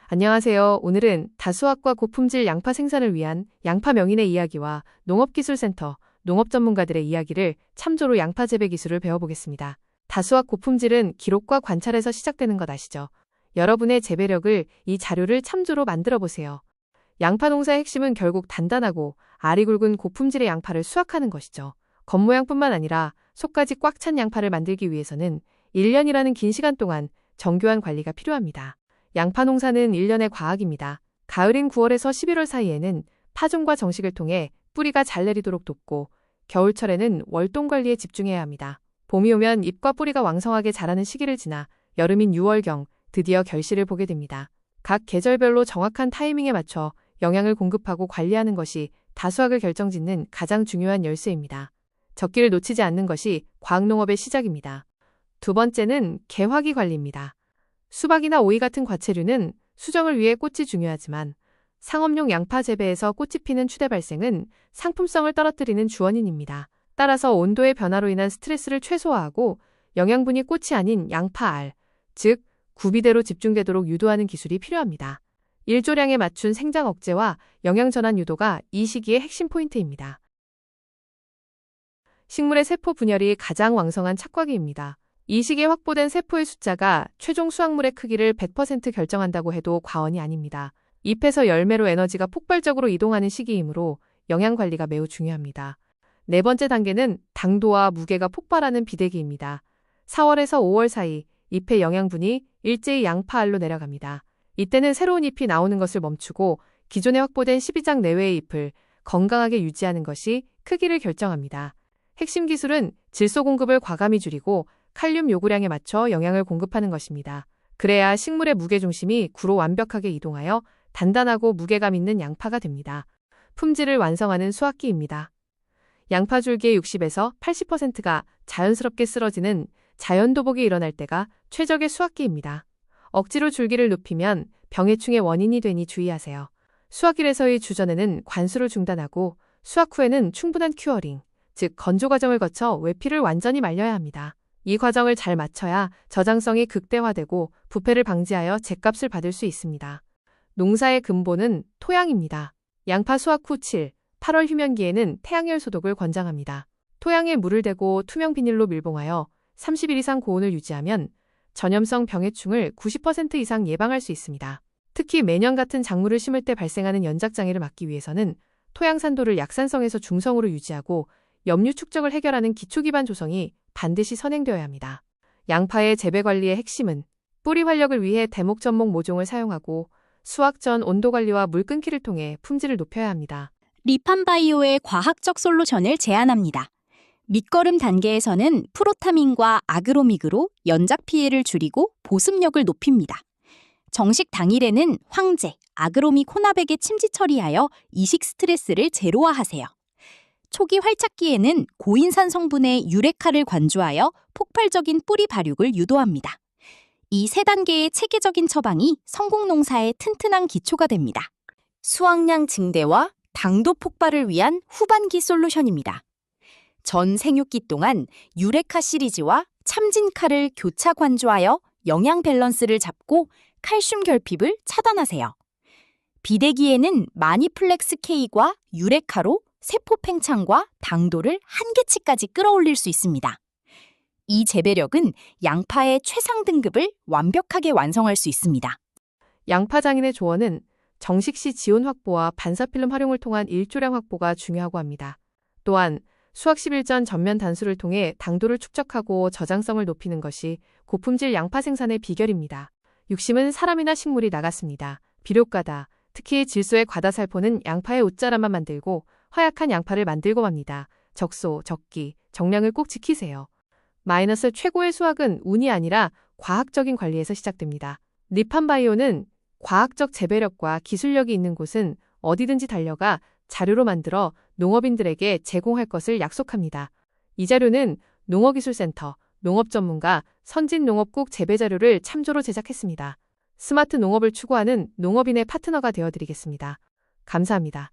안녕하세요. 오늘은 다수학과 고품질 양파 생산을 위한 양파 명인의 이야기와 농업기술센터, 농업 전문가들의 이야기를 참조로 양파 재배 기술을 배워보겠습니다. 다수학 고품질은 기록과 관찰에서 시작되는 것 아시죠? 여러분의 재배력을 이 자료를 참조로 만들어 보세요. 양파 농사의 핵심은 결국 단단하고 알이 굵은 고품질의 양파를 수확하는 것이죠. 겉모양뿐만 아니라 속까지 꽉 찬 양파를 만들기 위해서는 1년이라는 긴 시간 동안 정교한 관리가 필요합니다. 양파 농사는 1년의 과학입니다. 가을인 9월에서 11월 사이에는 파종과 정식을 통해 뿌리가 잘 내리도록 돕고 겨울철에는 월동 관리에 집중해야 합니다. 봄이 오면 잎과 뿌리가 왕성하게 자라는 시기를 지나 여름인 6월경 드디어 결실을 보게 됩니다. 각 계절별로 정확한 타이밍에 맞춰 영양을 공급하고 관리하는 것이 다수학을 결정짓는 가장 중요한 열쇠입니다. 적기를 놓치지 않는 것이 과학농업의 시작입니다. 두 번째는 개화기 관리입니다. 수박이나 오이 같은 과채류는 수정을 위해 꽃이 중요하지만 상업용 양파 재배에서 꽃이 피는 추대 발생은 상품성을 떨어뜨리는 주원인입니다. 따라서 온도의 변화로 인한 스트레스를 최소화하고 영양분이 꽃이 아닌 양파알, 즉 구비대로 집중되도록 유도하는 기술이 필요합니다. 일조량에 맞춘 생장 억제와 영양 전환 유도가 이 시기의 핵심 포인트입니다. 식물의 세포 분열이 가장 왕성한 착과기입니다. 이 시기에 확보된 세포의 숫자가 최종 수확물의 크기를 100% 결정한다고 해도 과언이 아닙니다. 잎에서 열매로 에너지가 폭발적으로 이동하는 시기이므로 영양 관리가 매우 중요합니다. 네 번째 단계는 당도와 무게가 폭발하는 비대기입니다. 4월에서 5월 사이 잎의 영양분이 일제히 양파알로 내려갑니다. 이때는 새로운 잎이 나오는 것을 멈추고 기존에 확보된 12장 내외의 잎을 건강하게 유지하는 것이 크기를 결정합니다. 핵심 기술은 질소 공급을 과감히 줄이고 칼륨 요구량에 맞춰 영양을 공급하는 것입니다. 그래야 식물의 무게중심이 구로 완벽하게 이동하여 단단하고 무게감 있는 양파가 됩니다. 품질을 완성하는 수확기입니다. 양파 줄기의 60에서 80%가 자연스럽게 쓰러지는 자연도복이 일어날 때가 최적의 수확기입니다. 억지로 줄기를 눕히면 병해충의 원인이 되니 주의하세요. 수확일에서의 주전에는 관수를 중단하고 수확 후에는 충분한 큐어링, 즉 건조 과정을 거쳐 외피를 완전히 말려야 합니다. 이 과정을 잘 마쳐야 저장성이 극대화되고 부패를 방지하여 제값을 받을 수 있습니다. 농사의 근본은 토양입니다. 양파 수확 후 7, 8월 휴면기에는 태양열 소독을 권장합니다. 토양에 물을 대고 투명 비닐로 밀봉하여 30일 이상 고온을 유지하면 전염성 병해충을 90% 이상 예방할 수 있습니다. 특히 매년 같은 작물을 심을 때 발생하는 연작장애를 막기 위해서는 토양 산도를 약산성에서 중성으로 유지하고 염류 축적을 해결하는 기초기반 조성이 반드시 선행되어야 합니다. 양파의 재배 관리의 핵심은 뿌리 활력을 위해 대목 전목 모종을 사용하고 수확 전 온도 관리와 물 끊기를 통해 품질을 높여야 합니다. 리판바이오의 과학적 솔루션을 제안합니다. 밑거름 단계에서는 프로타민과 아그로믹으로 연작 피해를 줄이고 보습력을 높입니다. 정식 당일에는 황제, 아그로믹 혼합액에 침지 처리하여 이식 스트레스를 제로화하세요. 초기 활착기에는 고인산 성분의 유레카를 관주하여 폭발적인 뿌리 발육을 유도합니다. 이 세 단계의 체계적인 처방이 성공 농사의 튼튼한 기초가 됩니다. 수확량 증대와 당도 폭발을 위한 후반기 솔루션입니다. 전 생육기 동안 유레카 시리즈와 참진카를 교차 관주하여 영양 밸런스를 잡고 칼슘 결핍을 차단하세요. 비대기에는 마니플렉스 K과 유레카로 세포 팽창과 당도를 한계치까지 끌어올릴 수 있습니다. 이 재배력은 양파의 최상 등급을 완벽하게 완성할 수 있습니다. 양파 장인의 조언은 정식 시 지온 확보와 반사필름 활용을 통한 일조량 확보가 중요하고 합니다. 또한 수확 10일 전 전면 단수를 통해 당도를 축적하고 저장성을 높이는 것이 고품질 양파 생산의 비결입니다. 육심은 사람이나 식물이 나갔습니다. 비료가다, 특히 질소의 과다살포는 양파의 옷자락만 만들고 허약한 양파를 만들고 맙니다. 적소, 적기, 정량을 꼭 지키세요. 마이너스 최고의 수확은 운이 아니라 과학적인 관리에서 시작됩니다. 리판바이오는 과학적 재배력과 기술력이 있는 곳은 어디든지 달려가 자료로 만들어 농업인들에게 제공할 것을 약속합니다. 이 자료는 농어기술센터, 농업전문가, 선진농업국 재배자료를 참조로 제작했습니다. 스마트 농업을 추구하는 농업인의 파트너가 되어드리겠습니다. 감사합니다.